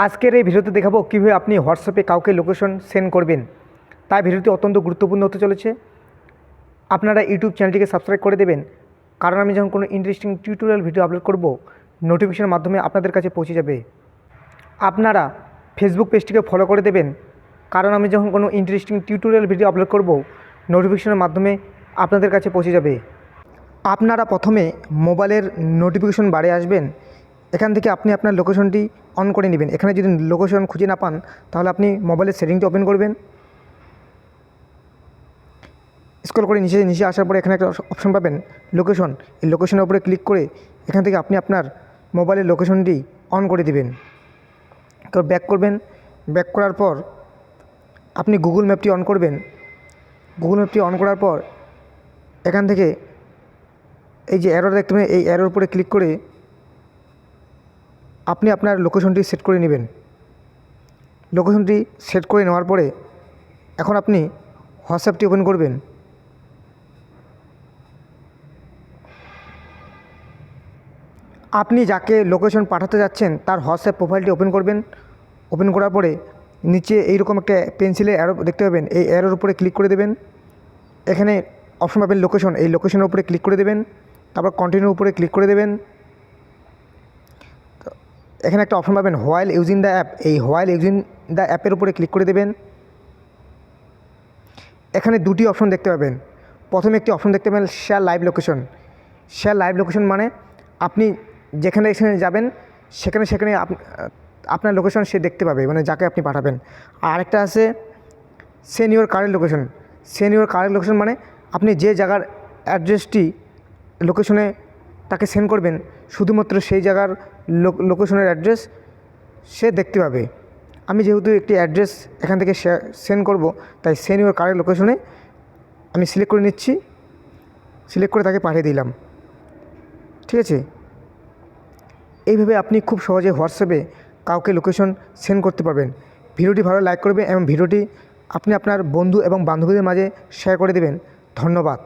আজকের এই ভিডিওতে দেখাবো কীভাবে আপনি হোয়াটসঅ্যাপে কাউকে লোকেশন সেন্ড করবেন। তাই ভিডিওটি অত্যন্ত গুরুত্বপূর্ণ হতে চলেছে। আপনারা ইউটিউব চ্যানেলটিকে সাবস্ক্রাইব করে দেবেন, কারণ আমি যখন কোনো ইন্টারেস্টিং টিউটোরিয়াল ভিডিও আপলোড করব নোটিফিকেশনের মাধ্যমে আপনাদের কাছে পৌঁছে যাবে। আপনারা ফেসবুক পেজটিকে ফলো করে দেবেন, কারণ আমি যখন কোনো ইন্টারেস্টিং টিউটোরিয়াল ভিডিও আপলোড করব নোটিফিকেশনের মাধ্যমে আপনাদের কাছে পৌঁছে যাবে। আপনারা প্রথমে মোবাইলের নোটিফিকেশন বারে আসবেন। এখান থেকে আপনি আপনার লোকেশনটি অন করে নেবেন। এখানে যদি লোকেশন খুঁজে না পান তাহলে আপনি মোবাইলের সেটিংটি ওপেন করবেন। স্ক্রল করে নিচে আসার পরে এখানে একটা অপশন পাবেন লোকেশন। এই লোকেশনের উপরে ক্লিক করে এখান থেকে আপনি আপনার মোবাইলের লোকেশনটি অন করে দিবেন। তো ব্যাক করবেন। ব্যাক করার পর আপনি গুগল ম্যাপটি অন করবেন। গুগল ম্যাপটি অন করার পর এখান থেকে এই যে অ্যারো দেখতে পাবেন, এই অ্যারোর উপরে ক্লিক করে আপনি আপনার লোকেশনটি সেট করে নেবেন। লোকেশনটি সেট করে নেওয়ার পরে এখন আপনি হোয়াটসঅ্যাপটি ওপেন করবেন। আপনি যাকে লোকেশন পাঠাতে যাচ্ছেন তার হোয়াটসঅ্যাপ প্রোফাইলটি ওপেন করবেন। ওপেন করার পরে নিচে এইরকম একটা পেন্সিলের অ্যারো দেখতে পাবেন, এই অ্যারোর উপরে ক্লিক করে দেবেন। এখানে অপশন পাবেন লোকেশন, এই লোকেশনের উপরে ক্লিক করে দেবেন। তারপর কন্টিনিউর উপরে ক্লিক করে দেবেন। এখানে একটা অপশন পাবেন হোয়াইল ইউজিং দ্য অ্যাপ, এই হোয়াইল ইউজিং দ্য অ্যাপের উপরে ক্লিক করে দেবেন। এখানে দুটি অপশন দেখতে পাবেন। প্রথমে একটি অপশন দেখতে পাবেন share live location. Share live location মানে আপনি যেখানে যাবেন সেখানে আপনার লোকেশন সে দেখতে পাবে, মানে যাকে আপনি পাঠাবেন। আর একটা আছে send your current location. Send your current location মানে আপনি যে জায়গার অ্যাড্রেসটি লোকেশনে তাকে সেন্ড করবেন, শুধুমাত্র সেই জায়গার লোকেশনের অ্যাড্রেস সে দেখতে পাবে। আমি যেহেতু একটি অ্যাড্রেস এখান থেকে সেন্ড করব, তাই সেন্ড ইউর কারেন্ট লোকেশনে আমি সিলেক্ট করে নিচ্ছি। সিলেক্ট করে তাকে পাঠিয়ে দিলাম। ঠিক আছে, এইভাবে আপনি খুব সহজে হোয়াটসঅ্যাপে কাউকে লোকেশন সেন্ড করতে পারবেন। ভিডিওটি ভালো লাইক করবেন এবং ভিডিওটি আপনি আপনার বন্ধু এবং বান্ধবীদের মাঝে শেয়ার করে দেবেন। ধন্যবাদ।